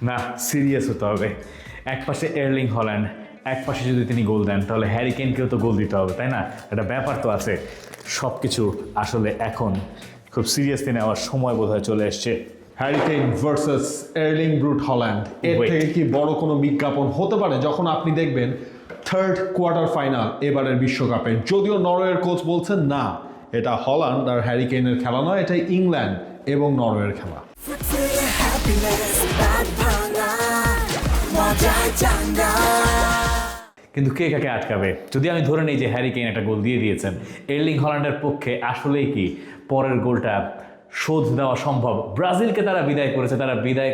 না, সিরিয়াস হতে হবে। এক পাশে এর্লিং হল্যান্ড, এক পাশে যদি তিনি গোল দেন তাহলে হ্যারি কেইনকেও তো গোল দিতে হবে, তাই না? একটা ব্যাপার তো আছে। সব কিছু আসলে এখন খুব সিরিয়াসলি নেওয়ার সময় বোধহয় চলে এসছে। Harry Kane versus Erling Braut Haaland, এর Wait. থেকে কি বড় কোনো বিজ্ঞাপন হতে পারে যখন আপনি দেখবেন থার্ড কোয়ার্টার ফাইনাল এবারের বিশ্বকাপে? যদিও নরওয়ের কোচ বলছেন না, এটা হল্যান্ড আর হ্যারি কেইনের খেলা নয়, এটা ইংল্যান্ড এবং নরওয়ের খেলা। কিন্তু কে কাকে আটকাবে? যদি আমি ধরে নিই যে হ্যারি কেইন একটা গোল দিয়ে দিয়েছেন, এর্লিং হল্যান্ডের পক্ষে আসলেই কি পরের গোলটা শোধ দেওয়া সম্ভব? ব্রাজিলকে তারা বিদায়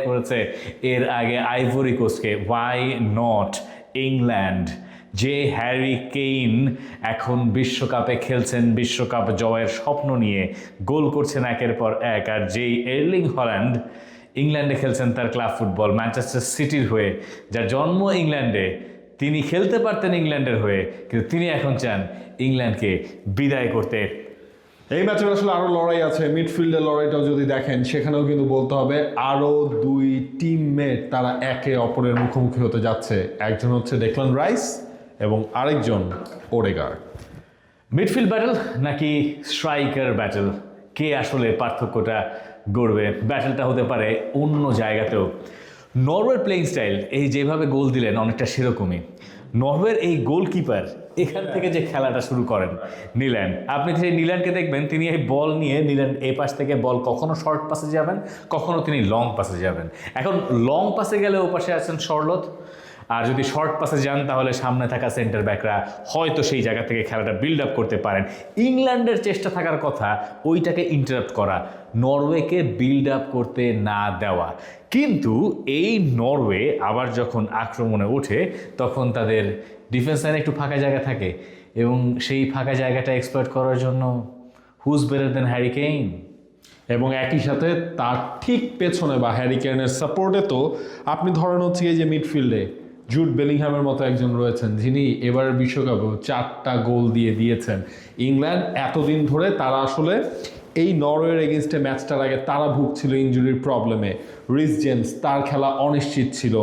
করেছে এর আগে আইভরি কোস্টকে। Why not England? যে হ্যারি কেইন এখন বিশ্বকাপে খেলছেন, বিশ্বকাপ জয়ের স্বপ্ন নিয়ে গোল করছেন একের পর এক, আর যেই এর্লিং হল্যান্ড ইংল্যান্ডে খেলছেন তার ক্লাব ফুটবল ম্যানচেস্টার সিটির হয়ে, যার জন্ম ইংল্যান্ডে, তিনি খেলতে পারতেন ইংল্যান্ডের হয়ে, কিন্তু তিনি এখন চান ইংল্যান্ডকে বিদায় করতে। এই ম্যাচের আসলে আরও লড়াই আছে। মিডফিল্ডের লড়াইটাও যদি দেখেন, সেখানেও কিন্তু বলতে হবে আরও দুই টিমমেট তারা একে অপরের মুখোমুখি হতে যাচ্ছে। একজন হচ্ছে ডেকলান রাইস এবং আরেকজন ওডেগার্ড। মিডফিল্ড ব্যাটল নাকি স্ট্রাইকার ব্যাটল? কে আসলে পার্থক্যটা গড়বে? ব্যাটলটা হতে পারে অন্য জায়গাতেও। নরওয়ের প্লেইং স্টাইল, এই যেভাবে গোল দিলেন অনেকটা সেরকমই। নরওয়ের এই গোলকিপার এখান থেকে যে খেলাটা শুরু করেন নিল্যান্ড, আপনি সেই নিল্যান্ডকে দেখবেন, তিনি এই বল নিয়ে নিল্যান্ড এই পাশ থেকে বল কখনো শর্ট পাসে যাবেন, কখনো তিনি লং পাসে যাবেন। এখন লং পাসে গেলে ও পাশে আছেন শর্লট, আর যদি শর্ট পাসে যান তাহলে সামনে থাকা সেন্টার ব্যাকরা হয়তো সেই জায়গা থেকে খেলাটা বিল্ড আপ করতে পারেন। ইংল্যান্ডের চেষ্টা থাকার কথা ওইটাকে ইন্টারাপ্ট করা, নরওয়েকে বিল্ড আপ করতে না দেওয়া। কিন্তু এই নরওয়ে আবার যখন আক্রমণে ওঠে তখন তাদের ডিফেন্স লাইনে একটু ফাঁকা জায়গা থাকে, এবং সেই ফাঁকা জায়গাটা এক্সপ্লয়েট করার জন্য who's better than Harry Kane? এবং একই সাথে তার ঠিক পেছনে বা হ্যারি কেইনের সাপোর্টে তো আপনি ধরেন হচ্ছে এই যে মিডফিল্ডে জুড বেলিংহামের মতো একজন রয়েছেন, যিনি এবারের বিশ্বকাপেও 4টা গোল দিয়ে দিয়েছেন। ইংল্যান্ড এতদিন ধরে তারা আসলে এই নরওয়ের এগেনস্টে ম্যাচটার আগে তারা ভুগছিল ইনজুরির প্রবলেমে। রিস জেমস, তার খেলা অনিশ্চিত ছিল।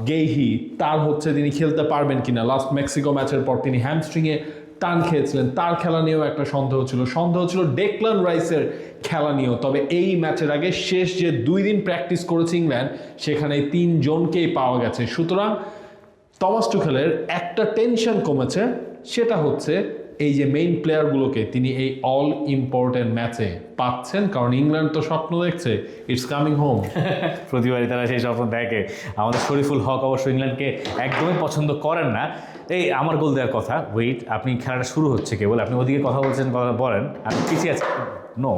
গেইহি, তার হচ্ছে তিনি খেলতে পারবেন কিনা। লাস্ট মেক্সিকো ম্যাচের পর তিনি হ্যামস্ট্রিংয়ে টান খেয়েছিলেন, তার খেলা নিয়েও একটা সন্দেহ ছিল ডেকলান রাইসের খেলা নিয়েও। তবে এই ম্যাচের আগে শেষ যে 2 দিন প্র্যাকটিস করেছে ইংল্যান্ড, সেখানে 3 জনকেই পাওয়া গেছে। সুতরাং টমাস টুখেলের একটা টেনশন কমেছে, সেটা হচ্ছে এই যে মেইন প্লেয়ারগুলোকে তিনি এই অল ইম্পর্টেন্ট ম্যাচে পাচ্ছেন, কারণ ইংল্যান্ড তো স্বপ্ন দেখছে ইটস কামিং হোম। প্রতিবারই তারা সেই স্বপ্ন দেখে। আমাদের শরীফুল হক অবশ্য ইংল্যান্ডকে একদমই পছন্দ করেন না। এই আমার গোল দেওয়ার কথা, ওয়েট, আপনি খেলাটা শুরু হচ্ছে কেবল, আপনি ওদিকে কথা বলছেন, কথা বলেন, আপনি পিছিয়ে আছেন। নো,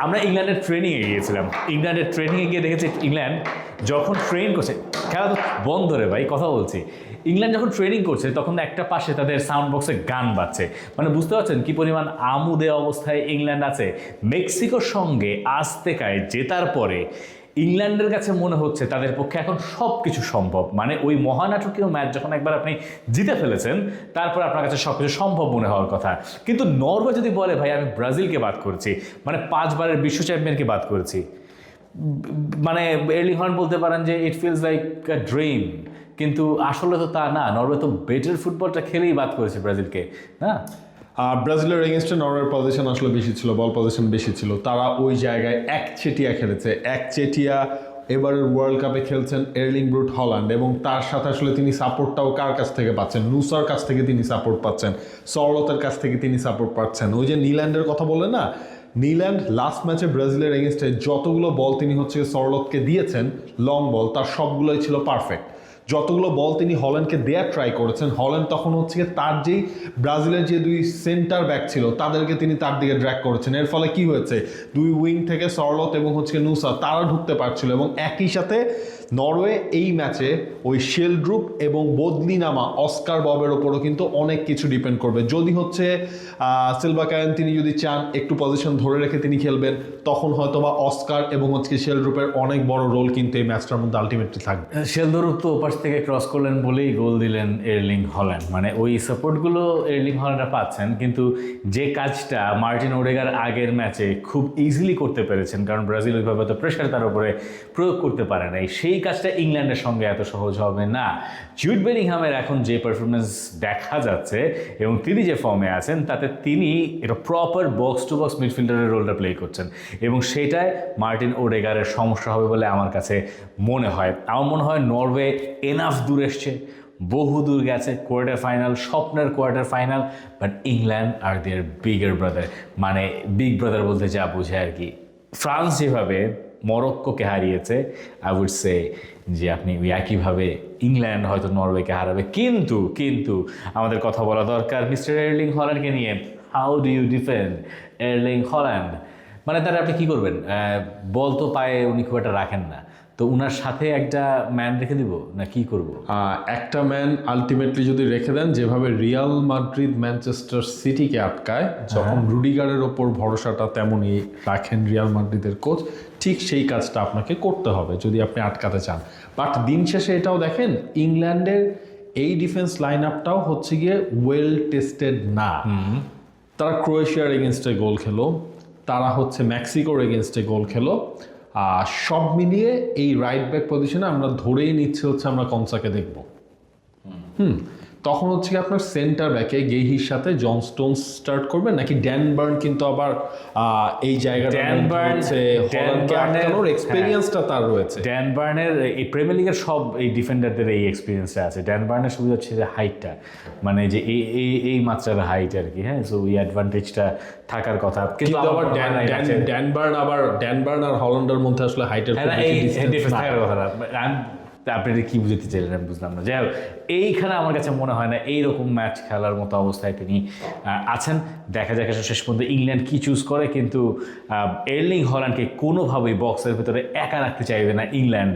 আমরা ইংল্যান্ডের ট্রেনিংয়ে গিয়েছিলাম। ইংল্যান্ডের ট্রেনিংয়ে গিয়ে দেখেছি ইংল্যান্ড যখন ট্রেন করছে, খেলা তো বন্ধ রে ভাই, কথা বলছি, ইংল্যান্ড যখন ট্রেনিং করছে তখন একটা পাশে তাদের সাউন্ড বক্সে গান বাজছে। মানে বুঝতে পারছেন কি পরিমাণ আমুদে অবস্থায় ইংল্যান্ড আছে। মেক্সিকোর সঙ্গে আজতেকায় জেতার পরে ইংল্যান্ডের কাছে মনে হচ্ছে তাদের পক্ষে এখন সব কিছু সম্ভব। মানে ওই মহানাটকীয় ম্যাচ যখন একবার আপনি জিতে ফেলেছেন, তারপর আপনার কাছে সব কিছু সম্ভব মনে হওয়ার কথা। কিন্তু নরওয়ে যদি বলে ভাই আমি ব্রাজিলকে বাদ করেছি, মানে 5 বারের বিশ্ব চ্যাম্পিয়নকে বাদ করেছি, মানে এর্লিং হল্যান্ড বলতে পারেন যে it feels like a dream, কিন্তু আসলে তো তা না। নরওয়ে তো বেটার ফুটবলটা খেলেই বাদ করেছে ব্রাজিলকে, না? আর ব্রাজিলের এগেনস্টে নরওয়ের পজিশন আসলে বেশি ছিল, বল পজিশন বেশি ছিল। তারা ওই জায়গায় একচেটিয়া খেলেছে। একচেটিয়া এবারের ওয়ার্ল্ড কাপে খেলছেন এর্লিং ব্রুট হল্যান্ড, এবং তার সাথে আসলে তিনি সাপোর্টটাও কার কাছ থেকে পাচ্ছেন? নুসার কাছ থেকে তিনি সাপোর্ট পাচ্ছেন, সরলতের কাছ থেকে তিনি সাপোর্ট পাচ্ছেন। ওই যে নিল্যান্ডের কথা বললেন না, নিল্যান্ড লাস্ট ম্যাচে ব্রাজিলের এগেনস্টে যতগুলো বল তিনি হচ্ছে সরলতকে দিয়েছেন লং বল, তার সবগুলোই ছিল পারফেক্ট। যতগুলো বল তিনি হল্যান্ডকে দেওয়ার ট্রাই করেছেন, হল্যান্ড তখন হচ্ছে তার যেই ব্রাজিলের যে 2 সেন্টার ব্যাক ছিল তাদেরকে তিনি তার দিকে ড্র্যাগ করেছেন। এর ফলে কি হয়েছে, 2 উইং থেকে সরলত এবং হচ্ছে নুসা তারা ঢুকতে পারছিল, এবং একই সাথে নরওয়ে এই ম্যাচে ওই শেলড্রুপ এবং বদলি নামা অস্কার ববের ওপরও কিন্তু অনেক কিছু ডিপেন্ড করবে। যদি হচ্ছে সিলভা কায়ান তিনি যদি চান একটু পজিশন ধরে রেখে তিনি খেলবেন, তখন হয়তো বা অস্কার এবং হচ্ছে শেলড্রুপের অনেক বড় রোল কিন্তু এই ম্যাচটার মধ্যে আলটিমেটলি থাকবে। শেলদরুপ তো ওপাশ থেকে ক্রস করলেন বলেই গোল দিলেন এর্লিং হল্যান্ড, মানে ওই সাপোর্টগুলো এর্লিং হল্যান্ডরা পাচ্ছেন, কিন্তু যে কাজটা মার্টিন ওডেগার আগের ম্যাচে খুব ইজিলি করতে পেরেছেন, কারণ ব্রাজিল ওইভাবে তো প্রেশার তার উপরে প্রয়োগ করতে পারে নাই, সেই কাজটা ইংল্যান্ডের সঙ্গে এত সহজ হবে না। জুড বেলিংহামের এখন যে পারফরমেন্স দেখা যাচ্ছে এবং তিনি যে ফর্মে আছেন, তাতে তিনি এটা প্রপার বক্স টু বক্স মিডফিল্ডারের রোলটা প্লে করছেন, এবং সেটাই মার্টিন ওডেগারের সমস্যা হবে বলে আমার কাছে মনে হয়। আমার মনে হয় নরওয়ে এনাফ দূর এসছে, বহু দূর গেছে, কোয়ার্টার ফাইনাল, স্বপ্নের quarter final, but England are their bigger brother, মানে বিগ ব্রাদার বলতে যা বোঝায় আর কি। ফ্রান্স যেভাবে মরক্কোকে হারিয়েছে, আই উড সে যে আপনি ওই একইভাবে ইংল্যান্ড হয়তো নরওয়েকে হারাবে। কিন্তু কিন্তু আমাদের কথা বলা দরকার মিস্টার এর্লিং হল্যান্ডকে নিয়ে। How do you defend Erling Haaland? মানে তারা আপনি কী করবেন? বল তো পায়ে উনি খুব একটা রাখেন না, তো উনার সাথে একটা ম্যান রেখে দিব না কি করব? একটা ম্যান আলটিমেটলি যদি রেখে দেন, যেভাবে রিয়াল মাদ্রিদ ম্যানচেস্টার সিটিকে আটকায়, যখন রুডিগারের ওপর ভরসাটা তেমনই রাখেন রিয়াল মাদ্রিদের কোচ, ঠিক সেই কাজটা আপনাকে করতে হবে যদি আপনি আটকাতে চান। বাট দিন শেষে এটাও দেখেন, ইংল্যান্ডের এই ডিফেন্স লাইন আপটাও হচ্ছে গিয়ে ওয়েল টেস্টেড না। তারা ক্রোয়েশিয়ার এগেনস্টে গোল খেলো, তারা হচ্ছে মেক্সিকোর এগেনস্টে গোল খেলো, সব মিলিয়ে এই রাইট ব্যাক পজিশনে আমরা ধরেই নিচ্ছে হচ্ছে আমরা কনসাকে দেখব। তখন হচ্ছে কি আপনার সেন্টার ব্যাকে গেহির সাথে জন স্টোনস স্টার্ট করবেন, নাকি ড্যান বার্ন কিন্তু আবার এই জায়গাটা এক্সপেরিয়েন্সটা তার রয়েছে। ড্যান বার্নের এই প্রিমিয়ার লিগের সব এই ডিফেন্ডারদের এই এক্সপিরিয়েন্সটা আছে। ড্যান বার্নের সুবিধা হচ্ছে যে হাইটটা, মানে যে এই মাত্রার হাইট আর কি, হ্যাঁ, সো ওই অ্যাডভান্টেজটা থাকার কথা। কিন্তু আবার ড্যান বার্ন আর হল্যান্ডের মধ্যে আসলে হাইটের থাকার কথা না। আপনি কি বুঝতে চাইলেন আমি বুঝলাম না। যাই হোক, এইখানে আমার কাছে মনে হয় না এইরকম ম্যাচ খেলার মতো অবস্থায় তিনি আছেন। দেখা যাক শেষ পর্যন্ত ইংল্যান্ড কি চুজ করে, কিন্তু এর্লিং হল্যান্ডকে কোনোভাবেই বক্সের ভেতরে একা রাখতে চাইবে না ইংল্যান্ড।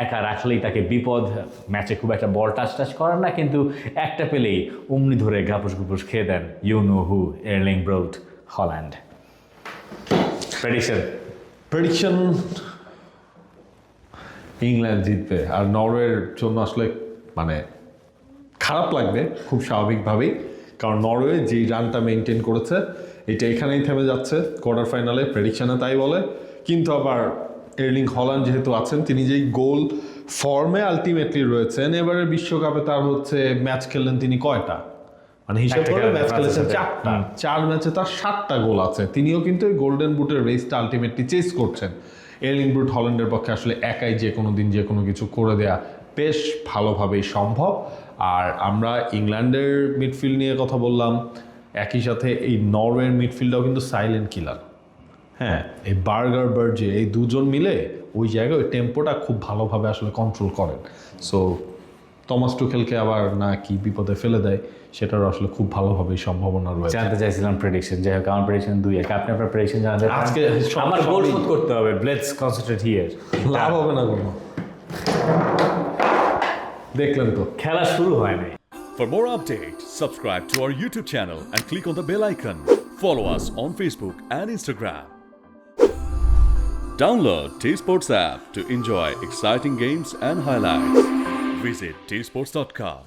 একা রাখলেই তাকে বিপদ। ম্যাচে খুব একটা বল টাচ করেন না, কিন্তু একটা পেলেই অমনি ধরে গাপুস গুপুস খেয়ে দেন। You know who, Erling Braut Haaland. Prediction England জিতবে, আর নরওয়ের জন্য আসলে মানে খারাপ লাগবে খুব স্বাভাবিকভাবেই, কারণ নরওয়ে যেই রানটা মেনটেন করেছে এটা এখানেই থেমে যাচ্ছে কোয়ার্টার ফাইনালে, প্রেডিকশনে তাই বলে। কিন্তু আবার এর্লিং হল্যান্ড যেহেতু আছেন, তিনি যেই গোল ফর্মে আলটিমেটলি রয়েছেন, এবারে বিশ্বকাপে তার হচ্ছে ম্যাচ খেললেন তিনি কয়টা, মানে হিসাব করে ম্যাচ খেলেছেন 4টা, 4 ম্যাচে তার 7টা গোল আছে। তিনিও কিন্তু এই গোল্ডেন বুটের রেসটা আলটিমেটলি চেস করছেন। এর্লিং ব্রুট হল্যান্ডের পক্ষে আসলে একাই যে কোনো দিন যে কোনো কিছু করে দেয়া বেশ ভালোভাবেই সম্ভব। আর আমরা ইংল্যান্ডের মিডফিল্ড নিয়ে কথা বললাম, একই সাথে এই নরওয়ের মিডফিল্ডটাও কিন্তু সাইলেন্ট কিলার। হ্যাঁ, এই বার্গার বার্জি এই দুজন মিলে ওই জায়গায় ওই টেম্পোটা খুব ভালোভাবে আসলে কন্ট্রোল করেন। সো টমাস টুখেলকে আবার না কি বিপদে ফেলে দেয়, সেটারও আসলে খুব ভালোভাবেই সম্ভাবনা রয়েছে। জানতে চাইছিলাম প্রেডিকশন। যাই হোক, আমার প্রেডিকশন 2-1। আপনি আপনার প্রেডিকশন জানাতে আজকে আমার গোল শোধ করতে হবে। Let's concentrate here. লাভ হবে না কোনো, দেখলেন তো খেলা শুরু হয় নাই। For more updates, subscribe to our YouTube channel and click on the bell icon. Follow us on Facebook and Instagram. Download T-Sports app to enjoy exciting games and highlights. Visit tsports.com.